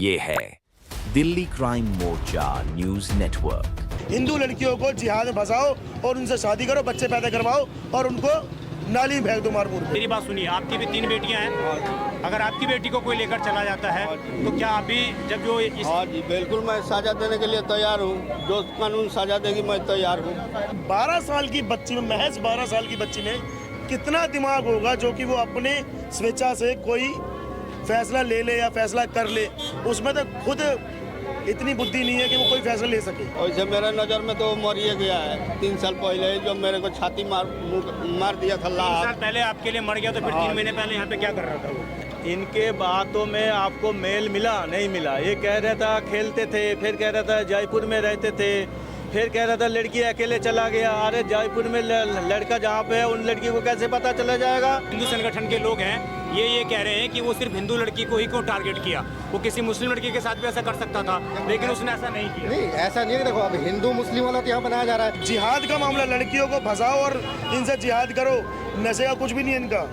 ये है दिल्ली क्राइम मोर्चा news network. Hindu लड़कियों को जिहाद में फंसाओ और उनसे शादी करो, बच्चे पैदा करवाओ और उनको नाली में फेंक दो मार मुर। मेरी बात सुनिए, आपकी भी 3 बेटियां हैं। अगर आपकी बेटी को कोई लेकर चला जाता है तो क्या अभी जब जो हाँ जी बिल्कुल, मैं सजा देने के लिए तैयार हूँ। जो कानून सजा देगी मैं तैयार हूँ। 12 साल की बच्ची में, महज 12 साल की बच्ची में कितना दिमाग होगा जो कि वो अपने स्वेच्छा से कोई फैसला ले ले या फैसला कर ले। उसमें तो खुद इतनी बुद्धि नहीं है कि वो कोई फैसला ले सके। वैसे मेरे नज़र में तो मर ही गया है 3 साल पहले, जो मेरे को छाती मार दिया था। 3 साल पहले आपके लिए मर गया तो फिर 3 महीने पहले यहाँ पे क्या कर रहा था वो? इनके बातों में आपको मेल मिला नहीं मिला? ये कह रहा था खेलते थे, फिर कह रहा था जयपुर में रहते थे, फिर कह रहा था लड़की अकेले चला गया। अरे जयपुर में लड़का जहाँ पे है उन लड़की को कैसे पता चला जाएगा? हिंदू संगठन के लोग हैं, ये कह रहे हैं कि वो सिर्फ हिंदू लड़की को ही क्यों टारगेट किया, वो किसी मुस्लिम लड़की के साथ भी ऐसा कर सकता था, लेकिन उसने ऐसा नहीं किया। नहीं, ऐसा नहीं है। देखो अब हिंदू मुस्लिम वाला तो यहाँ बनाया जा रहा है। जिहाद का मामला, लड़कियों को फंसाओ और इनसे जिहाद करो। नशे का कुछ भी नहीं है इनका,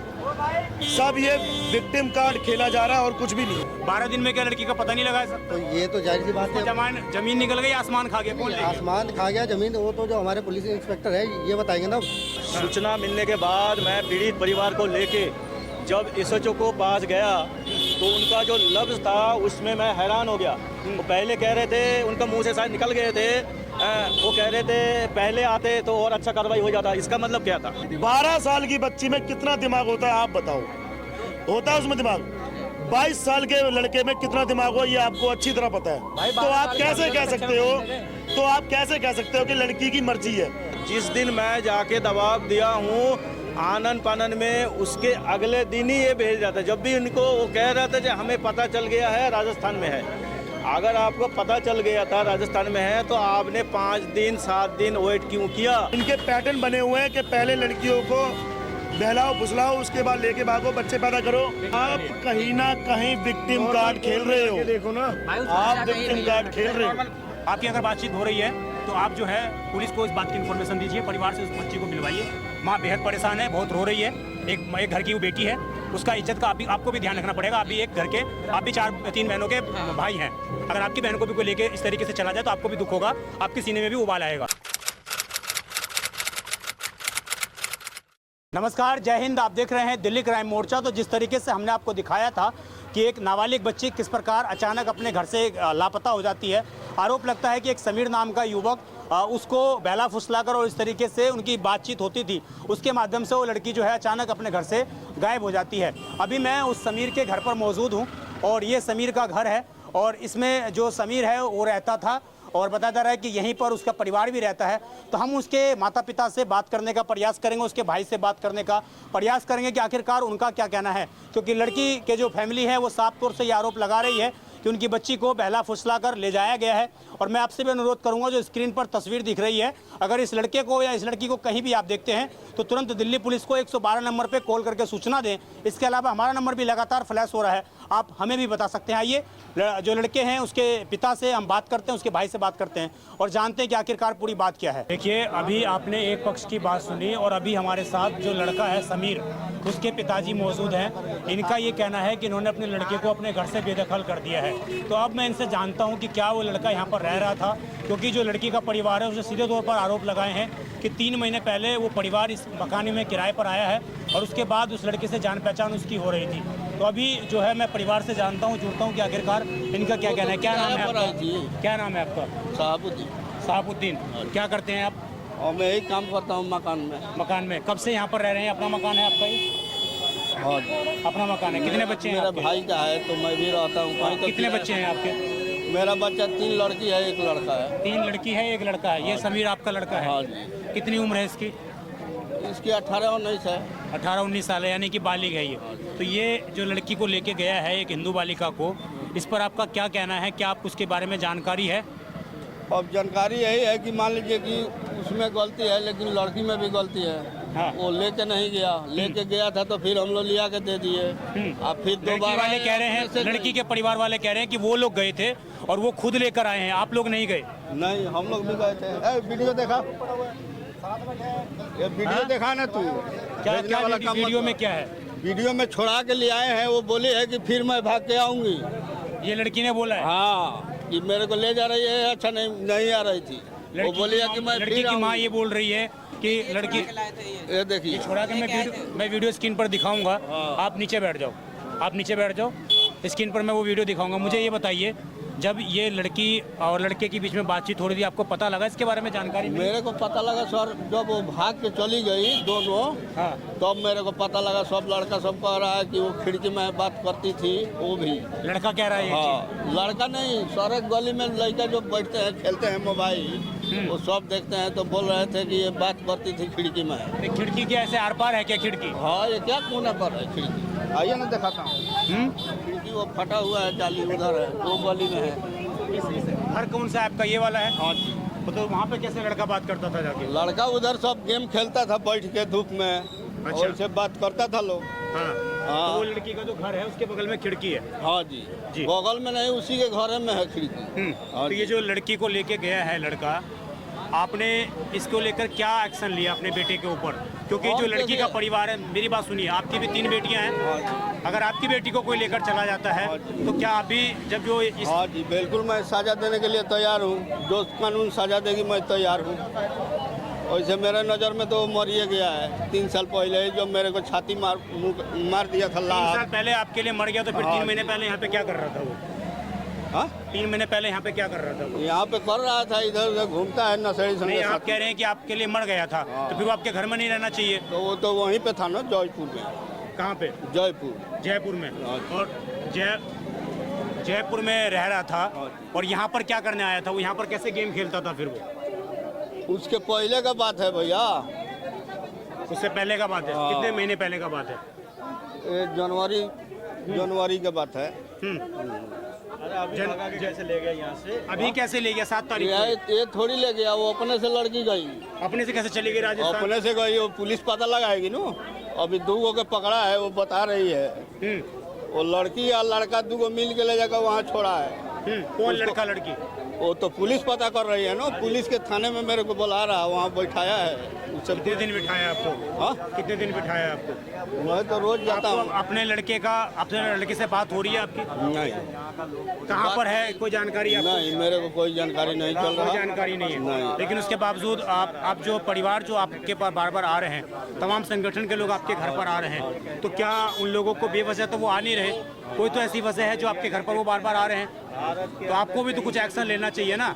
सब ये विक्टिम कार्ड खेला जा रहा है और कुछ भी नहीं। 12 दिन में क्या लड़की का पता नहीं लगा सकता? तो ये तो जाहिर सी बात है। जमीन निकल गई, आसमान खा गया। कौन ले गया? आसमान खा गया, जमीन वो तो जो हमारे पुलिस इंस्पेक्टर है ये बताएंगे ना। सूचना मिलने के बाद मैं पीड़ित परिवार को लेके जब एसएचओ को पास गया तो उनका जो लफ्ज़ था उसमें मैं हैरान हो गया। वो पहले कह रहे थे, उनका मुंह से शायद निकल गए थे, वो कह रहे थे पहले आते तो और अच्छा कार्रवाई हो जाता। इसका मतलब क्या था? 12 साल की बच्ची में कितना दिमाग होता है आप बताओ? होता है उसमें दिमाग? 22 साल के लड़के में कितना दिमाग हो ये आपको अच्छी तरह पता है। तो आप कैसे कह सकते हो, तो आप कैसे कह सकते हो कि लड़की की मर्जी है? जिस दिन मैं जाके दबाव दिया हूँ आनन पानन में, उसके अगले दिन ही ये भेज जाता है। जब भी उनको वो कह रहा था कि हमें पता चल गया है राजस्थान में है। अगर आपको पता चल गया था राजस्थान में है तो आपने 5 दिन 7 दिन वेट क्यों किया? इनके पैटर्न बने हुए हैं कि पहले लड़कियों को बहलाओ फुसलाओ, उसके बाद लेके भागो, बच्चे पैदा करो। आप कहीं ना कहीं विक्टिम कार्ड खेल रहे हो। देखो ना, आप विक्टिम कार्ड खेल रहे हो। आपकी अगर बातचीत हो रही है तो आप जो है पुलिस को इस बात की इन्फॉर्मेशन दीजिए, परिवार से उस बच्ची को मिलवाइए। माँ बेहद परेशान है, बहुत रो रही है। एक घर की वो बेटी है, उसका इज्जत का आपको भी ध्यान रखना पड़ेगा। आप भी एक घर के, आप भी 3 बहनों के भाई हैं। अगर आपकी बहन को भी कोई लेके इस तरीके से चला जाए तो आपको भी दुख होगा, आपके सीने में भी उबाल आएगा। नमस्कार, जय हिंद। आप देख रहे हैं दिल्ली क्राइम मोर्चा। तो जिस तरीके से हमने आपको दिखाया था कि एक नाबालिग बच्ची किस प्रकार अचानक अपने घर से लापता हो जाती है। आरोप लगता है कि एक समीर नाम का युवक उसको बहला फुसलाकर और इस तरीके से उनकी बातचीत होती थी, उसके माध्यम से वो लड़की जो है अचानक अपने घर से गायब हो जाती है। अभी मैं उस समीर के घर पर मौजूद हूँ और ये समीर का घर है और इसमें जो समीर है वो रहता था और बताया जा रहा है कि यहीं पर उसका परिवार भी रहता है। तो हम उसके माता पिता से बात करने का प्रयास करेंगे, उसके भाई से बात करने का प्रयास करेंगे कि आखिरकार उनका क्या कहना है, क्योंकि लड़की के जो फैमिली है वो साफ तौर से ये आरोप लगा रही है कि उनकी बच्ची को बहला फुसला कर ले जाया गया है। और मैं आपसे भी अनुरोध करूंगा, जो स्क्रीन पर तस्वीर दिख रही है, अगर इस लड़के को या इस लड़की को कहीं भी आप देखते हैं तो तुरंत दिल्ली पुलिस को 112 नंबर पे कॉल करके सूचना दें। इसके अलावा हमारा नंबर भी लगातार फ्लैश हो रहा है, आप हमें भी बता सकते हैं। आइए जो लड़के हैं उसके पिता से हम बात करते हैं, उसके भाई से बात करते हैं और जानते हैं कि आखिरकार पूरी बात क्या है। देखिए, अभी आपने एक पक्ष की बात सुनी और अभी हमारे साथ जो लड़का है समीर, उसके पिताजी मौजूद हैं। इनका ये कहना है कि इन्होंने अपने लड़के को अपने घर से बेदखल कर दिया है। तो अब मैं इनसे जानता हूं कि क्या वो लड़का यहां पर रह रहा था, क्योंकि जो लड़की का परिवार है उसने सीधे तौर पर आरोप लगाए हैं कि 3 महीने पहले वो परिवार इस मकान में किराए पर आया है और उसके बाद उस लड़के से जान पहचान उसकी हो रही थी। तो अभी जो है मैं परिवार से जानता हूँ, जुड़ता हूँ कि आखिरकार इनका क्या कहना है। क्या नाम है आपका? क्या नाम है आपका? साहबुद्दीन। साहबुद्दीन, क्या करते हैं आप? और मैं यही काम करता हूँ मकान में। मकान में कब से यहाँ पर रह रहे हैं? अपना मकान है आपका? ये हाँ, अपना मकान है। कितने बच्चे हैं मेरा आपके? भाई का है तो मैं भी रहता हूँ। कितने बच्चे हैं आपके? मेरा बच्चा 3 लड़की है, 1 लड़का है। 3 लड़की है, 1 लड़का है। ये समीर आपका लड़का है? हाँ जी। कितनी उम्र है इसकी? इसकी 18-19 है। 18-19 साल है, यानी कि बालिग है ये। तो ये जो लड़की को लेके गया है एक हिंदू बालिका को, इस पर आपका क्या कहना है? क्या आप उसके बारे में जानकारी है? अब जानकारी यही है कि मान लीजिए कि उसमें गलती है लेकिन लड़की में भी गलती है। हाँ। वो लेके नहीं गया, लेके गया था तो फिर हम लोग लिया के दे दिए। अब फिर लड़की दोबारा वाले कह रहे हैं, लड़की के परिवार वाले कह रहे हैं कि वो लोग गए थे और वो खुद लेकर आए हैं, आप लोग नहीं गए? नहीं, हम लोग भी गए थे। वीडियो देखा, ये वीडियो देखा ना तू? क्या क्या वीडियो में क्या है? वीडियो में छोड़ा के ले आए हैं। वो बोली है कि फिर मैं भाग के आऊंगी। ये लड़की ने बोला है? हाँ कि मेरे को ले जा रही है, अच्छा नहीं आ रही थी। वो बोली है कि मैं लड़की फिर की माँ आऊंगी। ये बोल रही है कि लड़की, ये देखिए छोड़ा के मैं वीडियो स्क्रीन पर दिखाऊंगा। आप नीचे बैठ जाओ, आप नीचे बैठ जाओ, स्क्रीन पर मैं वो वीडियो दिखाऊंगा। मुझे ये बताइए, जब ये लड़की और लड़के के बीच में बातचीत हो रही थी, आपको पता लगा इसके बारे में जानकारी मिली? मेरे को पता लगा सर, जब वो भाग के चली गई दोनों, हाँ। तब मेरे को पता लगा। सब लड़का सब कह रहा है कि वो खिड़की में बात करती थी, वो भी लड़का कह रहा है ये हाँ। लड़का नहीं, सारे गली में लड़का जो बैठते हैं खेलते हैं मोबाइल, वो सब देखते हैं, तो बोल रहे थे कि ये बात करती थी खिड़की में। चीज़? खिड़की क्या ऐसे आर पार है क्या खिड़की? हाँ, ये क्या कोने पर है खिड़की? आइए ना दिखाता हूँ। खिड़की वो फटा हुआ है, जाली उधर है, वो गली में है। घर कौन सा है आपका? ये वाला है? हाँ जी। तो वहाँ पे कैसे लड़का बात करता था जाके? लड़का उधर सब गेम खेलता था बैठ के धूप में, अच्छा। और से बात करता था लोग। हाँ। हाँ। तो वो लड़की का जो घर है उसके बगल में खिड़की है? हाँ जी, जी। बगल में नहीं, उसी के घर में है खिड़की। हाँ तो ये जो लड़की को लेके गया है लड़का, आपने इसको लेकर क्या एक्शन लिया अपने बेटे के ऊपर? क्योंकि जो लड़की का परिवार है, मेरी बात सुनिए, आपकी भी 3 बेटियां हैं। अगर आपकी बेटी को कोई लेकर चला जाता है तो क्या आप भी, जब जो इस हाँ जी, बिल्कुल मैं सजा देने के लिए तैयार हूँ। जो कानून सजा देगी मैं तैयार हूँ। वैसे मेरे नज़र में तो मरिए गया है 3 साल पहले, जो मेरे को छाती मार दिया था 3 लात। साल पहले आपके लिए मर गया, तो फिर 3 महीने पहले यहाँ पे क्या कर रहा था वो? हाँ? 3 महीने पहले यहाँ पे क्या कर रहा था वो? यहाँ पे कर रहा था, इधर उधर घूमता है नशेड़ी नहीं, संगे आप साथ। कह रहे हैं कि आपके लिए मर गया था, तो फिर वो आपके घर में नहीं रहना चाहिए? तो वो तो वहीं पे था ना, जयपुर में। कहाँ पे? जयपुर। जयपुर में। और जयपुर में रह रहा था, और यहाँ पर क्या करने आया था वो? यहाँ पर कैसे गेम खेलता था फिर वो? उसके पहले का बात है भैया, उससे पहले का बात है? हाँ। कितने महीने पहले का बात है? ये जनवरी का बात है। कैसे ले गए यहाँ से? अभी कैसे ले गया? 7 तारीख को? ये थोड़ी ले गया, वो अपने से लड़की गई। अपने से कैसे चली गई राजस्थान? अपने से गई, वो पुलिस पता लगाएगी ना। अभी 2 के पकड़ा है, वो बता रही है। वो लड़की या लड़का 2 मिल के ले जाकर वहाँ छोड़ा है। कौन लड़का लड़की? वो तो पुलिस पता कर रही है ना। पुलिस के थाने में मेरे को बुला रहा है, वहाँ बैठाया है। उससे कितने दिन बिठाया आपको? हाँ? कितने दिन बिठाया आपको? मैं तो रोज जाता आपको हूँ। अपने लड़के से बात हो रही है आपकी? नहीं कहाँ पर है, कोई जानकारी आपको? नहीं, मेरे को कोई जानकारी नहीं चल रहा। कोई जानकारी नहीं है। नहीं। लेकिन उसके बावजूद आप जो परिवार जो आपके पास बार बार आ रहे हैं, तमाम संगठन के लोग आपके घर पर आ रहे हैं, तो क्या उन लोगों को बेवजह तो वो आ नहीं रहे? कोई तो ऐसी वजह है जो आपके घर पर वो बार बार आ रहे हैं, तो आपको भी तो कुछ एक्शन लेना चाहिए ना।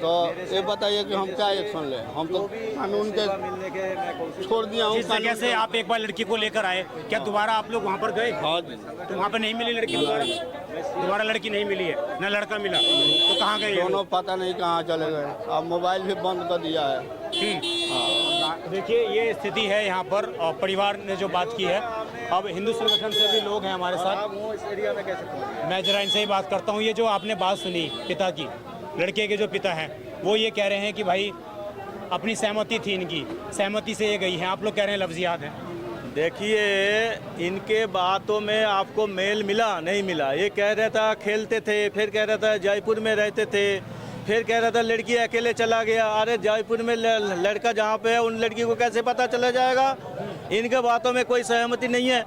तो ये बताइए कि हम क्या एक्शन लें? हम तो कानून के छोड़ दिया हूँ। जिस जगह से आप एक बार लड़की को लेकर आए, क्या दोबारा आप लोग वहाँ पर गए? हाँ जी। तो वहाँ पर नहीं मिली लड़की? दोबारा लड़की नहीं मिली है, ना लड़का मिला, तो कहाँ गए ये लोग? दोनों पता नहीं कहाँ चले गए। अब मोबाइल भी बंद कर दिया है। देखिए ये स्थिति है यहाँ पर, और परिवार ने जो बात की है। अब हिंदू संगठन से भी लोग हैं हमारे साथ, मैं जरा इनसे ही बात करता हूँ। ये जो आपने बात सुनी पिता की, लड़के के जो पिता हैं, वो ये कह रहे हैं कि भाई अपनी सहमति थी, इनकी सहमति से ये गई है। आप लोग कह रहे हैं लफ्ज़ याद है। देखिए, इनके बातों में आपको मेल मिला नहीं मिला? ये कह रहा था खेलते थे, फिर कह रहा था जयपुर में रहते थे, फिर कह रहा था लड़की अकेले चला गया। अरे जयपुर में लड़का जहाँ पे है, उन लड़की को कैसे पता चला जाएगा? इनके बातों में कोई सहमति नहीं है।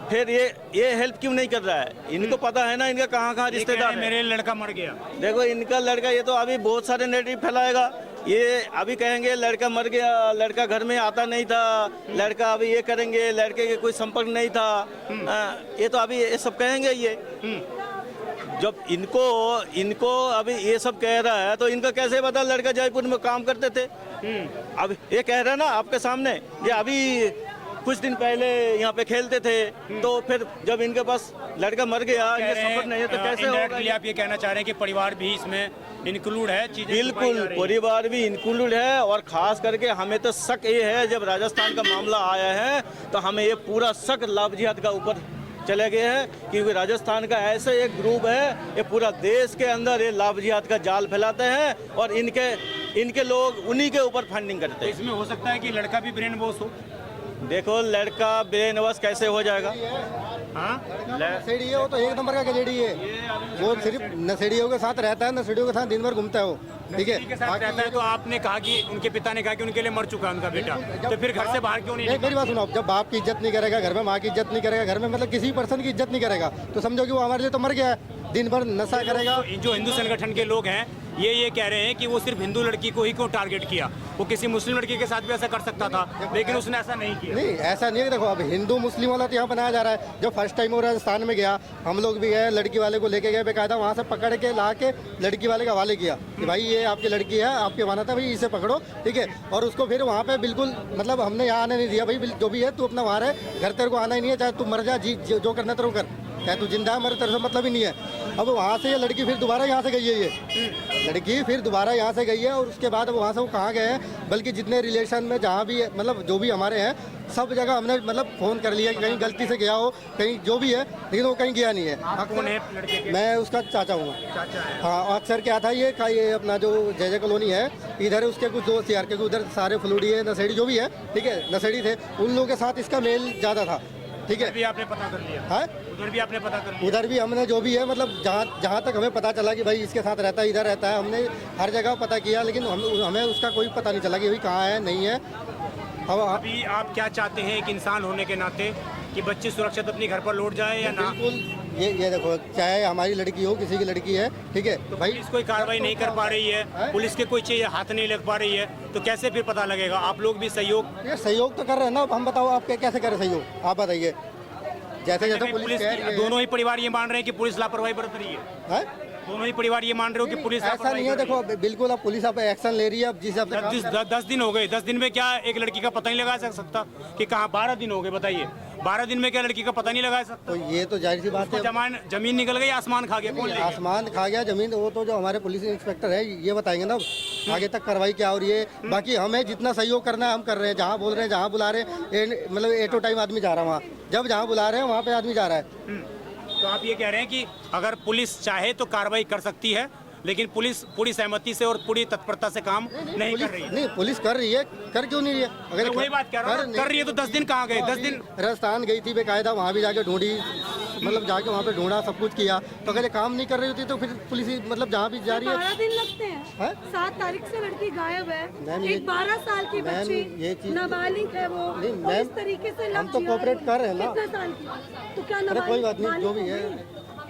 फिर ये हेल्प क्यों नहीं कर रहा है? इनको पता है ना इनका कहाँ रिश्तेदार है। मेरे लड़का मर गया। देखो इनका लड़का, ये तो अभी बहुत सारे नेगेटिव फैलाएगा। ये अभी कहेंगे लड़का मर गया, लड़का घर में आता नहीं था, लड़का अभी ये करेंगे, लड़के के कोई संपर्क नहीं था। ये तो अभी ये सब कहेंगे। ये जब इनको अभी ये सब कह रहा है, तो इनका कैसे पता लड़का जयपुर में काम करते थे? अब ये कह रहा है ना आपके सामने, ये अभी कुछ दिन पहले यहाँ पे खेलते थे, तो फिर जब इनके पास लड़का मर गया, ये संपर्क नहीं है, तो कैसे होगा? आप ये कहना चाह रहे हैं कि परिवार भी इसमें इंक्लूड है? चीजें बिल्कुल, परिवार भी इंक्लूड है। और खास करके हमें तो शक ये है, जब राजस्थान का मामला आया है तो हमें ये पूरा शक लाभ जिहाद का ऊपर चले गए हैं, क्योंकि राजस्थान का ऐसे एक ग्रुप है, ये पूरा देश के अंदर ये लाभ जिहाद का जाल फैलाते हैं, और इनके लोग उन्हीं के ऊपर फंडिंग करते हैं। इसमें हो सकता है कि लड़का भी ब्रेन वॉश हो। देखो लड़का ब्रेन वॉश कैसे हो जाएगा? हाँ, नशेड़ी है वो, तो 1 नंबर का गजेड़ी है। वो सिर्फ नशेड़ियों के साथ रहता है, नशेड़ियों के साथ दिन भर घूमता है वो। ठीक है, के साथ रहता है। तो आपने कहा कि उनके पिता ने कहा कि उनके लिए मर चुका है उनका बेटा, तो फिर घर से बाहर क्यों नहीं? मेरी बात सुनो, जब बाप की इज्जत नहीं करेगा घर में, माँ की इज्जत नहीं करेगा घर में, मतलब किसी पर्सन की इज्जत नहीं करेगा, तो समझो कि वो हमारे लिए तो मर गया है। दिन भर नशा करेगा। जो हिंदू संगठन के लोग हैं ये कह रहे हैं कि वो सिर्फ हिंदू लड़की को ही क्यों टारगेट किया, वो किसी मुस्लिम लड़की के साथ भी ऐसा कर सकता था, लेकिन उसने ऐसा नहीं किया। नहीं, ऐसा नहीं है। देखो अब हिंदू मुस्लिम वाला तो यहाँ बनाया जा रहा है। जब फर्स्ट टाइम वो राजस्थान में गया, हम लोग भी गए, लड़की वाले को लेके गए, बेकायदा वहाँ से पकड़ के ला के लड़की वाले का हवाले किया कि भाई ये आपकी लड़की है, आपके माना था भाई इसे पकड़ो, ठीक है। और उसको फिर वहाँ पे बिल्कुल मतलब हमने यहाँ आने नहीं दिया, भाई जो भी है तू अपना वहाँ रहे, घर तेरे को आना ही नहीं है, चाहे तू मर जा, जी जो करना तेरे को कर, चाहे तू जिंदा है मर, तेरे से मतलब ही नहीं है। अब वहाँ से ये लड़की फिर दोबारा यहाँ से गई है, ये लड़की फिर दोबारा यहाँ से गई है। और उसके बाद वहाँ से वो कहाँ गए हैं, बल्कि जितने रिलेशन में जहाँ भी मतलब जो भी हमारे हैं सब जगह हमने मतलब फ़ोन कर लिया कि कहीं गलती से गया हो, कहीं जो भी है, लेकिन वो कहीं गया नहीं है। कौन है लड़के के? मैं उसका चाचा हूँ। हाँ, अक्सर क्या था ये अपना जो जय कॉलोनी है, इधर उसके कुछ दोस्त यार के उधर सारे फलूडी है, नशेड़ी जो भी है, ठीक है, नशेड़ी थे, उन लोगों के साथ इसका मेल ज़्यादा था, ठीक है। भी आपने पता कर लिया है? उधर भी आपने पता कर लिया? उधर भी हमने जो भी है मतलब जहाँ तक हमें पता चला कि भाई इसके साथ रहता है, इधर रहता है, हमने हर जगह पता किया, लेकिन हमें उसका कोई पता नहीं चला कि भाई कहाँ है, नहीं है। अब अभी आप क्या चाहते हैं एक इंसान होने के नाते कि बच्ची सुरक्षित अपनी घर पर लौट जाए या ना? बिल्कुल, ये देखो, चाहे हमारी लड़की हो, किसी की लड़की है, ठीक है, तो भाई पुलिस कोई कार्रवाई नहीं कर पा रही है, पुलिस के कोई चीज़ हाथ नहीं लग पा रही है, तो कैसे फिर पता लगेगा? आप लोग भी सहयोग, ये सहयोग तो कर रहे हैं ना। अब हम बताओ आप कैसे करें सहयोग, आप बताइए। जैसे जैसे पुलिस कह रही है, दोनों ही परिवार ये मान रहे हैं कि पुलिस लापरवाही बरत रही है? दोनों ही परिवार ये मान रहे हो कि पुलिस ऐसा नहीं है। देखो बिल्कुल अब पुलिस अब एक्शन ले रही है। अब जिस 10 दिन हो गए, 10 दिन में क्या एक लड़की का पता नहीं लगा सकता कि कहाँ? 12 दिन हो गए, बताइए 12 दिन में क्या लड़की का पता नहीं लगा सकता? तो ये तो जाहिर सी बात है, जमीन निकल गई, आसमान खा गया, कौन ले गया? आसमान खा गया, जमीन, वो तो जो हमारे पुलिस इंस्पेक्टर है ये बताएंगे ना आगे तक कार्रवाई क्या हो रही है। बाकी हमें जितना सहयोग करना है हम कर रहे हैं, जहाँ बोल रहे हैं, जहाँ बुला रहे हैं, मतलब एटो टाइम आदमी जा रहा है वहाँ, जब जहाँ बुला रहे हैं वहाँ पे आदमी जा रहा है। तो आप ये कह रहे हैं कि अगर पुलिस चाहे तो कार्रवाई कर सकती है, लेकिन पुलिस पूरी सहमति से और पूरी तत्परता से काम नहीं कर रही है? नहीं, पुलिस कर रही है, कर क्यों नहीं रही है? अगर वही बात कह रहा हूं, कर रही है तो 10 दिन कहाँ गए? 10 दिन राजस्थान गई थी बेकायदा, वहाँ भी जाके ढूंढी, मतलब जाके वहाँ पे ढूंढा, सब कुछ किया, तो अगर ये काम नहीं कर रही होती तो फिर पुलिस मतलब जहाँ भी जा रही है। 12 दिन लगते हैं। 7 तारीख से लड़की गायब है, एक 12 साल की बच्ची, नाबालिग है वो, और इस तरीके से हम तो कोऑपरेट कर रहे हैं ना। कितने साल की? तो क्या अरे कोई बात नहीं, जो भी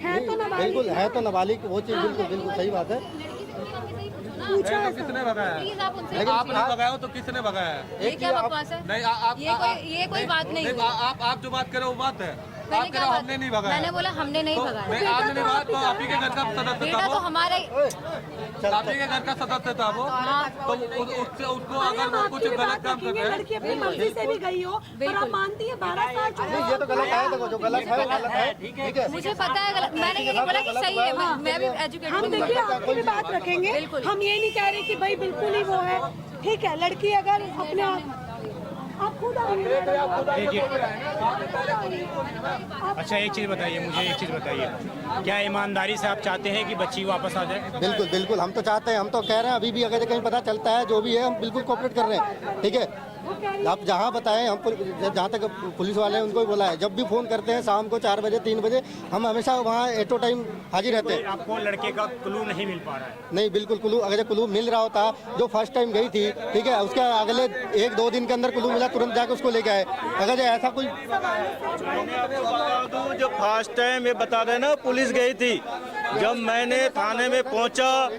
है तो नाबालिग, बिल्कुल है तो नाबालिग, वो चीज़ बिल्कुल सही बात है। पूछा किसने भगाया? लेकिन आपने भगाया हो तो किसने भगाया है? ये क्या बकवास है? नहीं, ये कोई बात नहीं हुई। आप जो बात कर रहे हो वो बात है। मैंने आप क्या कह रहे हो बात? हमने नहीं भगाया। मैंने बोला हमने नहीं भगाया। नहीं, आपने नहीं भगाया तो आप ही के घर का सदस्य बेटा था तो वो। हमारे आप ही के घर का सदस्य था वो, तो उससे उसको अगर वो कुछ गलत काम कर रहे हैं। लड़की अपनी मर्जी से भी गई हो, पर आप मानती है 12 साल नहीं, ये तो गलत है, देखो जो गलत है वो गलत है, ठीक है। मुझे पता है गलत, मैंने ये नहीं बोला कि सही है, मैं भी एजुकेटेड हम देखिए आपकी भी बात रखेंगे, हम ये नहीं कह रहे कि भाई बिल्कुल ही वो है, ठीक है। लड़की अगर अपने आप खुद अच्छा एक चीज़ बताइए, मुझे एक चीज़ बताइए, क्या ईमानदारी से आप चाहते हैं कि बच्ची वापस आ जाए? बिल्कुल हम तो चाहते हैं, हम तो कह रहे हैं, अभी भी अगर कहीं पता चलता है जो भी है हम बिल्कुल कोऑपरेट कर रहे हैं, ठीक है। आप जहाँ बताएं, हम जहाँ तक पुलिस वाले हैं उनको भी बोला है, जब भी फ़ोन करते हैं शाम को 4 बजे 3 बजे हम हमेशा वहाँ एटो टाइम हाजिर रहते हैं। आपको लड़के का क्लू नहीं मिल पा रहा है? नहीं, बिल्कुल क्लू, अगर क्लू मिल रहा होता, जो फर्स्ट टाइम गई थी, ठीक है, उसके अगले 1-2 दिन के अंदर क्लू मिला, तुरंत जाकर उसको लेके आए। अगर ऐसा कोई जो फर्स्ट टाइम ये बता रहे ना पुलिस गई थी, जब मैंने थाने में पहुंचा,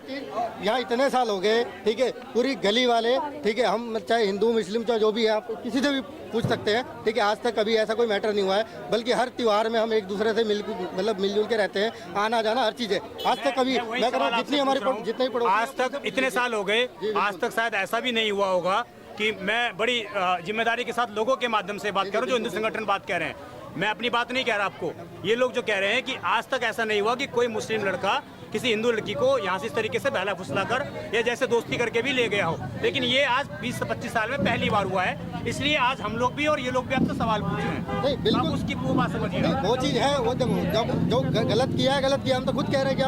यहाँ इतने साल हो गए, ठीक है, पूरी गली वाले, ठीक है, हम चाहे हिंदू मुस्लिम चाहे जो भी है, आप किसी से भी पूछ सकते हैं, ठीक है, आज तक कभी ऐसा कोई मैटर नहीं हुआ है, बल्कि हर त्योहार में हम एक दूसरे से मिलजुल के रहते हैं, आना जाना हर चीज़ है। आज तक कभी मैं कह रहा हूँ जितनी हमारी जितने भी आज तक इतने साल हो गए, आज तक शायद ऐसा भी नहीं हुआ होगा कि मैं बड़ी जिम्मेदारी के साथ लोगों के माध्यम से बात करूं, जो हिंदू संगठन बात कह रहे हैं, मैं अपनी बात नहीं कह रहा आपको, ये लोग जो कह रहे हैं कि आज तक ऐसा नहीं हुआ कि कोई मुस्लिम लड़का किसी हिंदू लड़की को यहाँ से इस तरीके से बहला फुसला कर या जैसे दोस्ती करके भी ले गया हो, लेकिन ये आज 20 से 25 साल में पहली बार हुआ है। इसलिए आज हम लोग भी और ये लोग भी आपसे सवाल पूछ रहे हैं। नहीं, बिल्कुल आप उसकी वो बात समझिए, वो चीज़ है, वो जब जो गलत किया है, हम तो खुद कह रहे हैं कि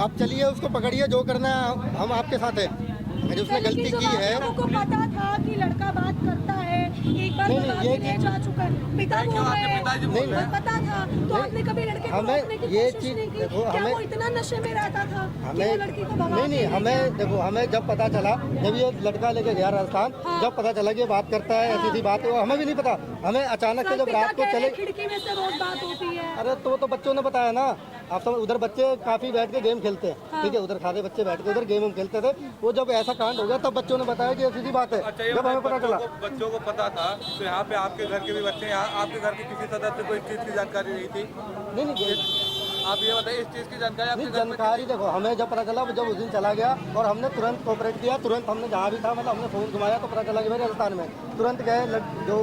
आप चलिए उसको पकड़िए, जो करना है हम आपके साथ है। अगर उसने गलती की है, को पता था कि लड़का बात करता है, एक बार ये जा चुका है, पिता बोल रहे हैं, पता था, तो आपने कभी लड़के को रोकने की ये कोशिश चीज नहीं की? देखो, क्या हमें वो इतना नशे में रहता था कि वो लड़की को भगा नहीं, के हमें देखो, हमें जब पता चला, जब ये लड़का लेके गया राजस्थान, जब पता चला कि ये बात करता है, ऐसी बात है, हमें भी नहीं पता, हमें अचानक से जब रात को चले, खिड़की में से रोज बात होती है। अरे तो बच्चों ने बताया ना, आप समझ, उधर बच्चे काफी बैठ के गेम खेलते हैं, ठीक है, उधर खाते बच्चे बैठ के उधर गेम खेलते थे। वो जब ऐसा कांड हो गया तब बच्चों ने बताया कि ये सीधी बात है। अच्छा, ये जब हमें पता चला, बच्चों को पता था तो यहाँ पे आपके घर के भी बच्चे, यहाँ आपके घर के किसी सदस्य को इस चीज़ की जानकारी नहीं थी? नहीं आप ये बताइए, इस चीज़ की जानकारी आपके घर में? जानकारी देखो, हमें जब पता चला, जब उस दिन चला गया और हमने तुरंत कोऑपरेट किया, तुरंत हमने जहाँ भी था मतलब हमने फ़ोन घुमाया तो पता चला कि भाई राजस्थान में, तुरंत गए, जो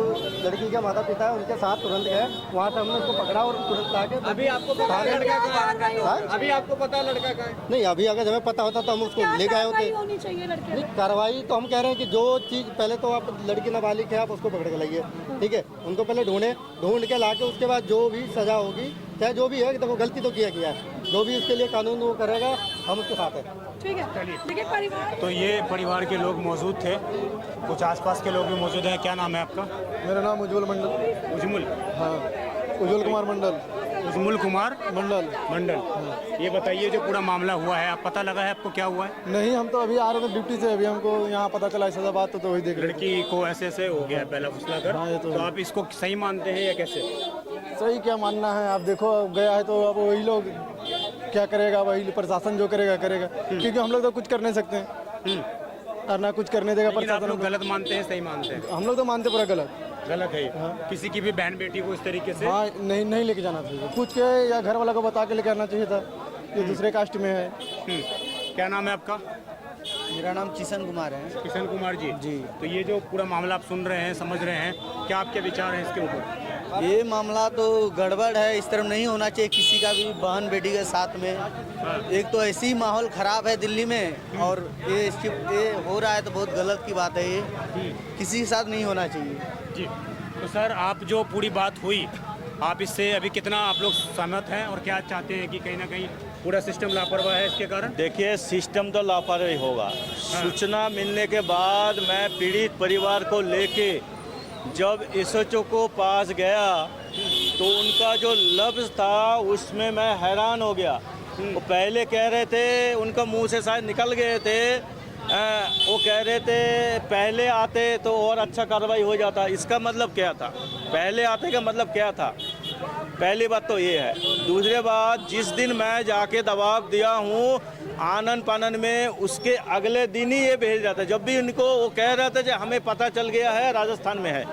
लड़की के माता पिता है उनके साथ तुरंत गए, वहाँ से हमने उसको पकड़ा और तुरंत लाके अभी आपको पता है लड़का कहाँ है? अभी आपको पता है लड़का कहाँ है? नहीं, अभी अगर हमें पता होता तो हम उसको ले गए होते। होनी चाहिए लड़के नहीं, कार्रवाई तो हम कह रहे हैं कि जो चीज़ पहले तो आप लड़की नाबालिग है आप उसको पकड़ के लाइए, ठीक है, उनको पहले ढूंढ के लाके उसके बाद जो भी सजा होगी, चाहे जो भी है, देखो गलती तो किया है, जो भी उसके लिए कानून वो करेगा हम उसके साथ हैं। ठीक है, देखिए परिवार, तो ये परिवार के लोग मौजूद थे, कुछ आसपास के लोग भी मौजूद हैं। क्या नाम है आपका? मेरा नाम उज्जवल मंडल। उजमुल? हाँ, उज्जवल कुमार मंडल। उजमुल कुमार मंडल। ये बताइए, जो पूरा मामला हुआ है, आप पता लगा है आपको क्या हुआ है? नहीं, हम तो अभी आ रहे थे ड्यूटी से, अभी हमको यहाँ पता चला ऐसा बात तो वही देख रहे। लड़की को ऐसे हो गया पहला फुसला कर, हाँ, ये तो आप इसको सही मानते हैं या कैसे? सही क्या मानना है, आप देखो गया है तो अब वही लोग क्या करेगा, वही प्रशासन जो करेगा क्योंकि हम लोग तो कुछ कर नहीं सकते हैं और ना कुछ करने देगा लेकिन आप प्रशासन। लोग गलत मानते हैं, सही मानते हैं? हम लोग तो मानते पूरा गलत है। किसी की भी बहन बेटी को इस तरीके से हाँ नहीं लेके जाना चाहिए, पूछ के या घर वाला को बता के लेके आना चाहिए था, ये दूसरे कास्ट में है। क्या नाम है आपका? मेरा नाम किशन कुमार है। किशन कुमार जी। तो ये जो पूरा मामला आप सुन रहे हैं, समझ रहे हैं, क्या आपके विचार हैं इसके ऊपर? ये मामला तो गड़बड़ है, इस तरह नहीं होना चाहिए किसी का भी बहन बेटी के साथ में। एक तो ऐसी ही माहौल ख़राब है दिल्ली में, और ये हो रहा है तो बहुत गलत की बात है, ये किसी के साथ नहीं होना चाहिए जी। तो सर, आप जो पूरी बात हुई, आप इससे अभी कितना आप लोग सहमत हैं और क्या चाहते हैं कि कहीं ना कहीं पूरा सिस्टम लापरवाह है इसके कारण? देखिए, सिस्टम तो लापरवाही होगा। सूचना मिलने के बाद मैं पीड़ित परिवार को लेके जब एसएचओ को पास गया तो उनका जो लफ्ज़ था उसमें मैं हैरान हो गया। वो पहले कह रहे थे, उनका मुंह से शायद निकल गए थे, वो कह रहे थे पहले आते तो और अच्छा कार्रवाई हो जाता। इसका मतलब क्या था? पहले आते का मतलब क्या था? पहली बात तो ये है। दूसरी बात, जिस दिन मैं जाके दबाव दिया हूँ आनन पानन में, उसके अगले दिन ही ये भेज जाता है। जब भी इनको वो कह रहे थे कि हमें पता चल गया है राजस्थान में है।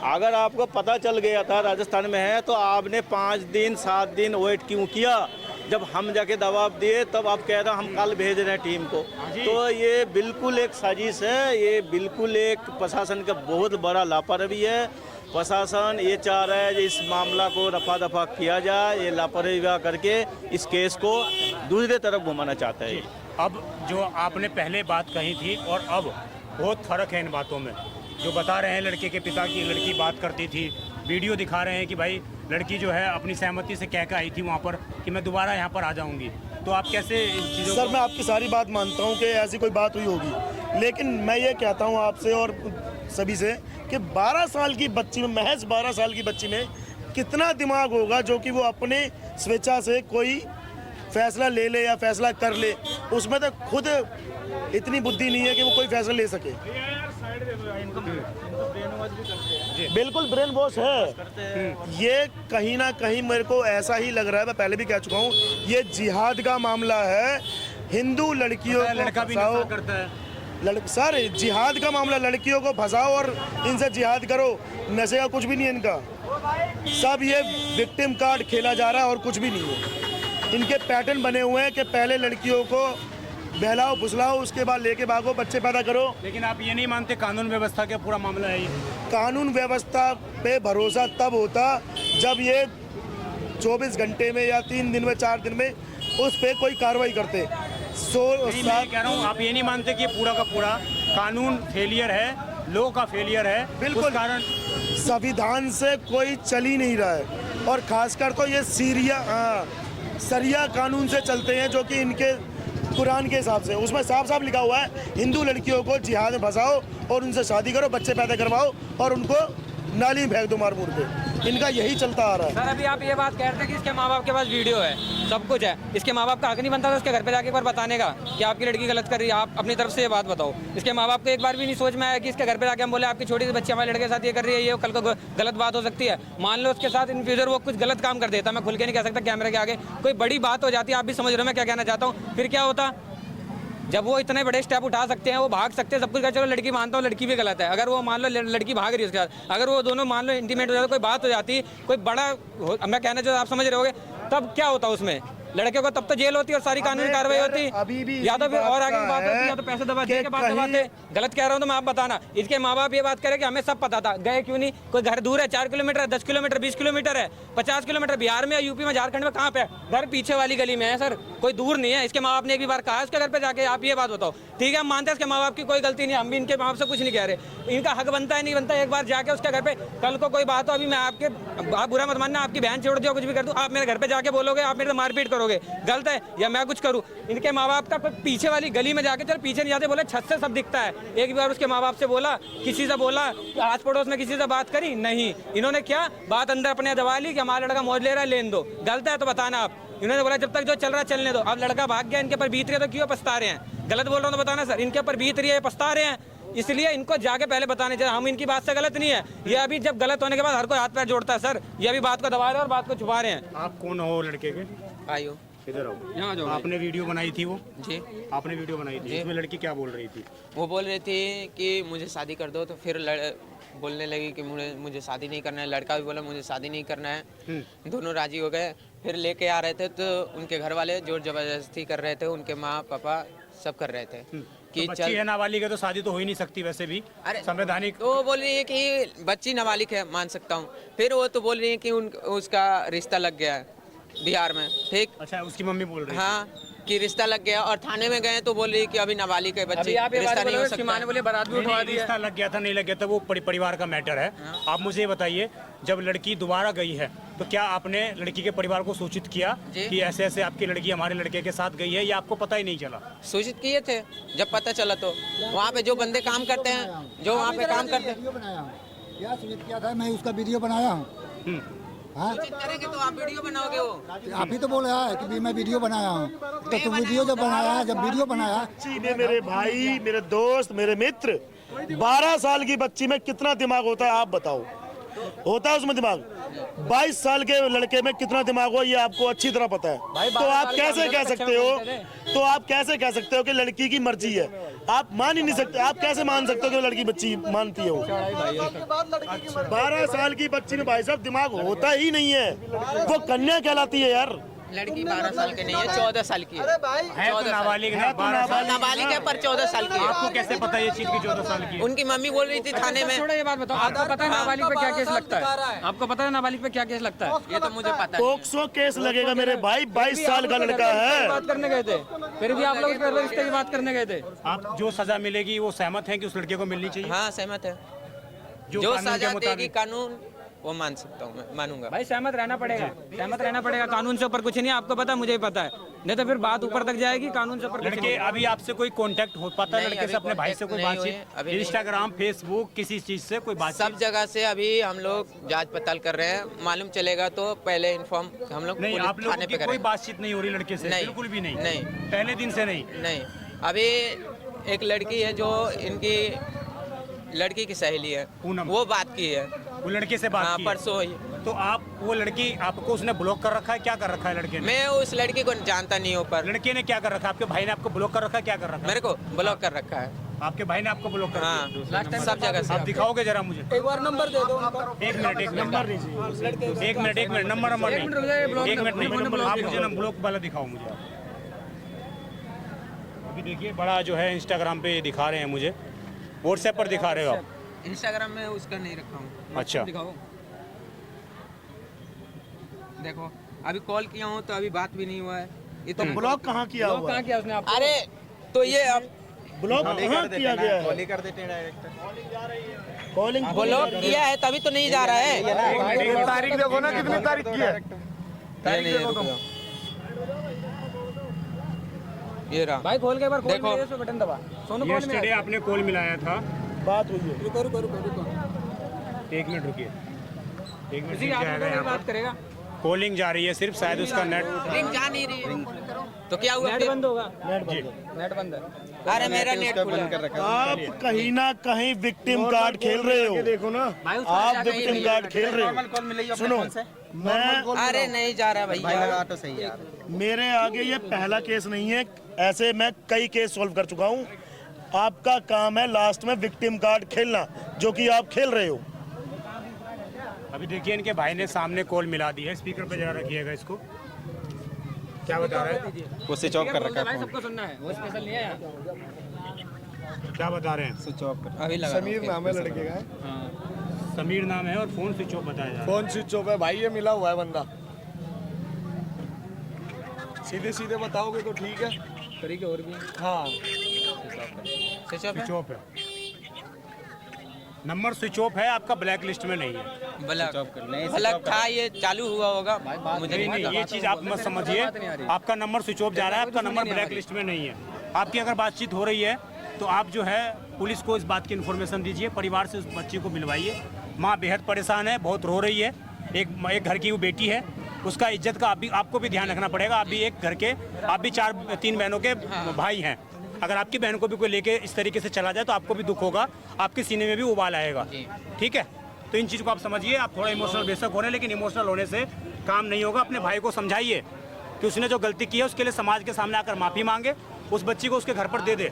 अगर आपको पता चल गया था राजस्थान में है तो आपने 5 दिन 7 दिन वेट क्यों किया? जब हम जाके दबाव दिए तब आप कह रहे हैं हम कल भेज रहे हैं टीम को। तो ये बिल्कुल एक साजिश है, ये बिल्कुल एक प्रशासन का बहुत बड़ा लापरवाही है। प्रशासन ये चाह रहा है कि इस मामला को रफा दफा किया जाए, ये लापरवाही करके इस केस को दूसरे तरफ घुमाना चाहता है। अब जो आपने पहले बात कही थी और अब बहुत फ़र्क है इन बातों में। जो बता रहे हैं लड़के के पिता की लड़की बात करती थी, वीडियो दिखा रहे हैं कि भाई लड़की जो है अपनी सहमति से कह के आई थी वहाँ पर कि मैं दोबारा यहाँ पर आ जाऊँगी। तो आप कैसे इन चीज़ों? सर, मैं आपकी सारी बात मानता हूँ कि ऐसी कोई बात हुई होगी, लेकिन मैं ये कहता हूँ आपसे और सभी से कि 12 साल की बच्ची में, महज 12 साल की बच्ची में कितना दिमाग होगा जो कि वो अपने स्वेच्छा से कोई फैसला ले ले या फैसला कर ले। उसमें तो खुद इतनी बुद्धि नहीं है कि वो कोई फैसला ले सके। बिल्कुल ब्रेन वॉश है ये। कहीं ना कहीं मेरे को ऐसा ही लग रहा है, मैं पहले भी कह चुका हूँ, ये जिहाद का मामला है। हिंदू लड़कियों को लड़का भी नशा करता है। सर, जिहाद का मामला, लड़कियों को फंसाओ और इनसे जिहाद करो। नशे का कुछ भी नहीं है इनका, सब ये विक्टिम कार्ड खेला जा रहा है और कुछ भी नहीं है। इनके पैटर्न बने हुए हैं कि पहले लड़कियों को बहलाओ फुसलाओ, उसके बाद लेके भागो, बच्चे पैदा करो। लेकिन आप ये नहीं मानते कानून व्यवस्था का पूरा मामला है ये? कानून व्यवस्था पे भरोसा तब होता जब ये 24 घंटे में या 3 दिन में 4 दिन में उस पर कोई कार्रवाई करते। मैं कह रहा हूँ, आप ये नहीं मानते कि पूरा का पूरा कानून फेलियर है, लॉ का फेलियर है? बिल्कुल, कारण संविधान से कोई चल ही नहीं रहा है, और खासकर तो ये सरिया कानून से चलते हैं, जो कि इनके कुरान के हिसाब से उसमें साफ साफ लिखा हुआ है हिंदू लड़कियों को जिहाद में फंसाओ और उनसे शादी करो, बच्चे पैदा करवाओ और उनको नाली में फेंक दो मार मूर के। इनका यही चलता आ रहा है। सर, अभी आप ये बात कह रहे थे कि इसके माँ बाप के पास वीडियो है, सब कुछ है। इसके माँ बाप का हक नहीं बनता था उसके घर पे जाके एक बार बताने का कि आपकी लड़की गलत कर रही है, आप अपनी तरफ से ये बात बताओ। इसके माँ बाप को एक बार भी नहीं सोच में आया कि इसके घर पे जाके हम बोले आपकी छोटी सी बच्ची हमारे लड़के के साथ ये कर रही है, ये कल को गलत बात हो सकती है। मान लो उसके साथ इन फ्यूचर वो कुछ गलत काम कर देता, मैं खुल के नहीं कह सकता कैमरे के आगे, कोई बड़ी बात हो जाती है, आप भी समझ रहे हो मैं क्या कहना चाहता हूँ, फिर क्या होता? जब वो इतने बड़े स्टेप उठा सकते हैं, वो भाग सकते हैं, सब कुछ कर, चलो लड़की मानता हूँ लड़की भी गलत है, अगर वो मान लो लड़की भाग रही है उसके साथ, अगर वो दोनों मान लो इंटीमेट हो जाता, कोई बात हो जाती, कोई बड़ा मैं कहना चाहता, आप समझ रहे होगे, तब क्या होता उसमें? लड़के को तब तो जेल होती और सारी कानूनी कार्रवाई होती, या तो फिर और आगे की बात होती, या तो पैसे दबा के बात दबाते। गलत कह रहा हूँ तो मैं आप बताना। इसके माँ बाप ये बात करे कि हमें सब पता था, गए क्यों नहीं? कोई घर दूर है, 4 किलोमीटर है, 10 किलोमीटर, 20 किलोमीटर है, 50 किलोमीटर, बिहार में, यूपी में, झारखंड में, कहाँ पे? घर पीछे वाली गली में है सर, कोई दूर नहीं है। इसके माँ बाप ने एक भी बार कहा है उसके घर पे जाके आप ये बात बताओ? ठीक है, हम मानते हैं इसके माँ बाप की कोई गलती नहीं, हम भी इनके माँ बाप से कुछ नहीं कह रहे, इनका हक बनता है नहीं बनता, एक बार जाके उसके घर पे कल को कोई बात हो, अभी मैं आपके, आप बुरा मत मानना, आपकी बहन छोड़ दिया कुछ भी कर दूँ, आप मेरे घर पे जाके बोलोगे, आप मेरे से मारपीट करोगे, गलत है, या मैं कुछ करूं। इनके माँ बाप का पीछे वाली गली में जाके, चल पीछे नहीं जाते, बोले छत से सब दिखता है, एक बार उसके माँ बाप से बोला, किसी से बोला, आस पड़ोस में किसी से बात करी? नहीं। इन्होंने क्या बात अंदर अपने दबा ली कि हमारा लड़का मौज ले रहा है, लेन दो, गलत है तो बताना आप। इन्होंने बोला जब तक जो चल रहा है चलने दो, अब लड़का भाग गया, इनके ऊपर बीत रही है तो क्यों पछता रहे हैं? गलत बोल रहा हूँ तो बताना सर, इनके ऊपर बीत रही है, पछता रहे हैं, इसलिए इनको जाके पहले बताने चाहिए। हम इनकी बात से गलत नहीं है, ये अभी जब गलत होने के बाद हर कोई हाथ पैर जोड़ता है सर, ये अभी बात को दबा रहे हैं और बात को छुपा रहे हैं। आप कौन हो लड़के के? आइयो इधर आओ, यहाँ जाओ। आपने वीडियो बनाई थी वो? जी, आपने वीडियो बनाई थी, इसमें लड़की क्या बोल रही थी? वो बोल रही थी कि मुझे शादी कर दो, तो फिर बोलने लगी कि मुझे शादी नहीं करना है, लड़का भी बोला मुझे शादी नहीं करना है, दोनों राजी हो गए। फिर लेके आ रहे थे तो उनके घर वाले जोर जबरदस्ती कर रहे थे, उनके माँ पापा सब कर रहे थे कि तो बच्ची है नाबालिग है तो शादी तो हो ही नहीं सकती वैसे भी, अरे संवैधानिक। तो वो बोल रही है कि बच्ची नाबालिग है, मान सकता हूँ। फिर वो तो बोल रही है कि उसका रिश्ता लग गया है बिहार में, ठीक। अच्छा, उसकी मम्मी बोल रही है? हाँ, कि रिश्ता लग गया, और थाने में गए तो बोल रही है कि अभी नाबालिग है बच्ची, रिश्ता नहीं हो सकता। बोले बारात भी उठवा दी, रिश्ता लग गया था नहीं लग गया था वो परिवार का मैटर है। आप मुझे बताइए, जब लड़की दोबारा गई है तो क्या आपने लड़की के परिवार को सूचित किया कि ऐसे ऐसे आपकी लड़की हमारे लड़के के साथ गई है, या आपको पता ही नहीं चला? सूचित किए थे, जब पता चला तो वहाँ पे जो बंदे काम करते हैं, जो वहाँ पे काम करते हैं, क्या सूचित किया था? मैं उसका वीडियो बनाया हूँ। हाँ, करेंगे तो आप वीडियो बनाओगे, वो आप ही तो बोल रहा है कि मैं वीडियो बनाया हूँ, तो वीडियो जब बनाया है, जब वीडियो बनाया, बच्ची ने, मेरे भाई, मेरे दोस्त, मेरे मित्र, 12 साल की बच्ची में कितना दिमाग होता है आप बताओ? होता है उसमें दिमाग? 22 साल के लड़के में कितना दिमाग हो ये आपको अच्छी तरह पता है। तो आप कैसे कह सकते हो, तो आप कैसे कह सकते हो कि लड़की की मर्जी है? आप मान ही नहीं सकते। आप कैसे मान सकते हो कि लड़की बच्ची मानती है? वो 12 साल की बच्ची में भाई साहब दिमाग होता ही नहीं है, वो कन्या कहलाती है यार। लड़की 12 साल की नहीं है, 14 साल की है। है तो नाबालिग है, नाबालिग है पर 14 साल की है। आपको कैसे पता ये चीज की 14 साल की? उनकी मम्मी बोल रही थी थाने में। ये बात बताओ, आपको पता है नाबालिग पे क्या केस लगता है? आपको पता है नाबालिग पे क्या केस लगता है? ये तो मुझे पता है। पोक्सो केस लगेगा मेरे भाई, 22 साल का लड़का है। बात करने गए थे, फिर भी आप लोग रिश्ते की बात करने गए थे। आप जो सजा मिलेगी वो सहमत है कि उस लड़के को मिलनी चाहिए? हाँ, सहमत है। जो कानून के सजा देगी मुताबिक कानून, वो मान सकता हूँ, मैं मानूंगा। भाई सहमत रहना पड़ेगा, सहमत रहना पड़ेगा। कानून से ऊपर कुछ नहीं, आपको पता मुझे पता है, नहीं तो फिर बात ऊपर तक जाएगी। कानून से ऊपर लड़के अभी आपसे कोई कांटेक्ट हो पाता है लड़के से, अपने भाई से कोई बातचीत? इंस्टाग्राम, फेसबुक, किसी चीज से कोई बातचीत? सब जगह से अभी हम लोग जांच पड़ताल कर रहे हैं, मालूम चलेगा तो पहले इन्फॉर्म हम लोग नहीं, आप लोगों थाने की पे कोई करें। बातचीत नहीं हो रही लड़के से? बिल्कुल भी नहीं? नहीं, पहले दिन से नहीं? नहीं। अभी एक लड़की है जो इनकी लड़की की सहेली है, वो बात की है, वो लड़के से बात की है? परसों हुई। तो आप, वो लड़की आपको उसने ब्लॉक कर रखा है? क्या कर रखा है लड़के ने? मैं उस लड़की को जानता नहीं हूँ, पर लड़के ने क्या कर रखा है? आपके भाई ने आपको ब्लॉक कर रखा है? क्या कर रखा है? मेरे को ब्लॉक कर रखा है। आपके भाई ने आपको ब्लॉक कर रखा है? हाँ, लास्ट टाइम सब जगह से। आप दिखाओगे जरा मुझे? एक बार नंबर दे दो। एक मिनट, एक मिनट, नंबर नहीं, एक मिनट नहीं, आप मुझे ब्लॉक वाला दिखाओ मुझे। अभी देखिए, बड़ा जो है इंस्टाग्राम पे दिखा रहे हैं मुझे, व्हाट्सएप पर दिखा रहे हो आप? इंस्टाग्राम में उसका नहीं रखा हूँ। अच्छा, दिखाओ। देखो, अभी कॉल किया हूँ तो अभी बात भी नहीं हुआ है। ये तो ब्लॉक कहाँ किया हुआ? कहाँ किया उसने आपको? अरे तो ये अब ब्लॉक कहाँ किया गया है? कॉल कर देते हैं डायरेक्ट। कॉलिंग ब्लॉक किया है तभी तो नहीं जा रहा है। तारीख देखो ना, कितनी तारीख की है? तारीख देखो तुम। ये रहा भाई खोल के एक बार खोल देखो। के बटन दबा। सोनू कॉल में यस्टरडे आपने कॉल मिलाया था, बात हुई है। रुको। एक मिनट रुकिए, एक मिनट किसी रुक आप जाएगा लोगों यहाँ की बात करेगा। कॉलिंग जा रही है सिर्फ, शायद उसका नेट रिंग जा नहीं रही तो क्या हुआ? नेट बंद होगा, जी नेट बंद है। अरे मेरा नेट खुला है। आप कहीं ना कहीं विक्टिम कार्ड खेल रहे हो, देखो ना, आप विक्टिम कार्ड खेल रहे हो। सुनो, मैं अरे नहीं जा रहा भैया, तो सही यार। मेरे आगे ये पहला केस नहीं है, ऐसे मैं कई केस सॉल्व कर चुका हूँ। आपका काम है लास्ट में विक्टिम कार्ड खेलना, जो कि आप खेल रहे हो। अभी देखिए इनके भाई ने सामने कॉल मिला दी है, स्पीकर पे जरा रखिएगा इसको। क्या बता रहे हैं? वो स्विच ऑफ कर रखा भाई सबको सुनना है, वो स्पेशल नहीं है यहाँ। क्या बता रहे हैं? स्विच ऑफ कर। अभी लगा समीर नाम है लड़के का। समीर नाम है और फोन स्विच ऑफ बताया जा रहा है। फोन स्विच ऑफ है भाई, ये मिला हुआ है बंदा। सीधे सीधे बताओगे तो ठीक है, तरीके और भी हैं। हाँ स्विच ऑफ है, नंबर स्विच ऑफ है, आपका ब्लैक लिस्ट में नहीं है। ब्लैक था, ये चालू हुआ होगा, मुझे नहीं, ये चीज़ आप मत समझिए, आपका नंबर स्विच ऑफ जा रहा है, आपका नंबर ब्लैक लिस्ट में नहीं है। आपकी अगर बातचीत हो रही है तो आप जो है पुलिस को इस बात की इन्फॉर्मेशन दीजिए, परिवार से उस बच्ची को मिलवाइए। माँ बेहद परेशान है, बहुत रो रही है, एक घर की वो बेटी है, उसका इज्जत का आपको भी ध्यान रखना पड़ेगा। आप भी एक घर के, आप भी 3 बहनों के भाई हैं। अगर आपकी बहन को भी कोई लेके इस तरीके से चला जाए तो आपको भी दुख होगा, आपके सीने में भी उबाल आएगा, ठीक है? तो इन चीज़ को आप समझिए। आप थोड़ा इमोशनल बेशक हो रहे हैं, लेकिन इमोशनल होने से काम नहीं होगा। अपने भाई को समझाइए कि उसने जो गलती की है उसके लिए समाज के सामने आकर माफ़ी मांगे, उस बच्ची को उसके घर पर दे दे।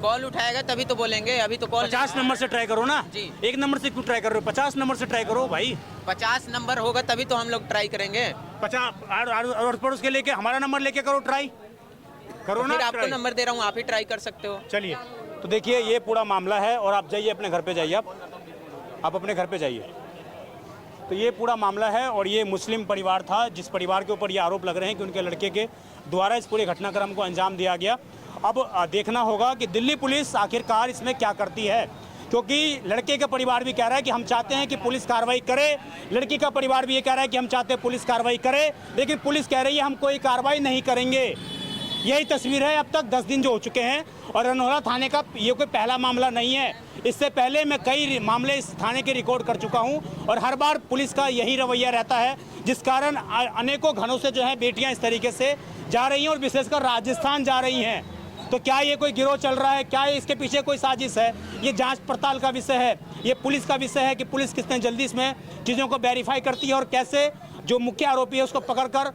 कॉल उठाएगा तभी तो बोलेंगे, अभी तो कॉल 50 नंबर से ट्राई करो ना जी। 1 नंबर से क्यों ट्राई कर रहे हो? 50 नंबर से ट्राई करो भाई। 50 नंबर होगा तभी तो हम लोग ट्राई करेंगे। 50 और पर उसके लेके हमारा नंबर लेके करो, ट्राई करो ना। फिर आपको try। नंबर दे रहा हूँ, आप ही ट्राई कर सकते हो। चलिए, तो देखिए ये पूरा मामला है और आप जाइए अपने घर पे जाइए, आप अपने घर पे जाइए। तो ये पूरा मामला है और ये मुस्लिम परिवार था, जिस परिवार के ऊपर ये आरोप लग रहे हैं कि उनके लड़के के द्वारा इस पूरे घटनाक्रम को अंजाम दिया गया। अब देखना होगा कि दिल्ली पुलिस आखिरकार इसमें क्या करती है, क्योंकि लड़के का परिवार भी कह रहा है कि हम चाहते हैं कि पुलिस कार्रवाई करे, लड़की का परिवार भी ये कह रहा है कि हम चाहते हैं पुलिस कार्रवाई करे, लेकिन पुलिस कह रही है हम कोई कार्रवाई नहीं करेंगे। यही तस्वीर है। अब तक 10 दिन जो हो चुके हैं और रनौला थाने का ये कोई पहला मामला नहीं है। इससे पहले मैं कई मामले इस थाने के रिकॉर्ड कर चुका हूं और हर बार पुलिस का यही रवैया रहता है, जिस कारण अनेकों घरों से जो है बेटियां इस तरीके से जा रही हैं और विशेषकर राजस्थान जा रही हैं। तो क्या ये कोई गिरोह चल रहा है? क्या इसके पीछे कोई साजिश है? ये जांच पड़ताल का विषय है, ये पुलिस का विषय है कि पुलिस कितने जल्दी इसमें चीज़ों को वेरीफाई करती है और कैसे जो मुख्य आरोपी है उसको पकड़कर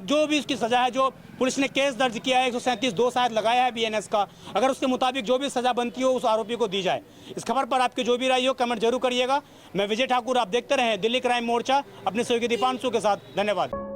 जो भी उसकी सज़ा है, जो पुलिस ने केस दर्ज किया है 137(2) शायद लगाया है BNS का, अगर उसके मुताबिक जो भी सज़ा बनती हो उस आरोपी को दी जाए। इस खबर पर आपकी जो भी राय हो कमेंट जरूर करिएगा। मैं विजय ठाकुर, आप देखते रहें दिल्ली क्राइम मोर्चा अपने सहयोगी दीपांशु के साथ। धन्यवाद।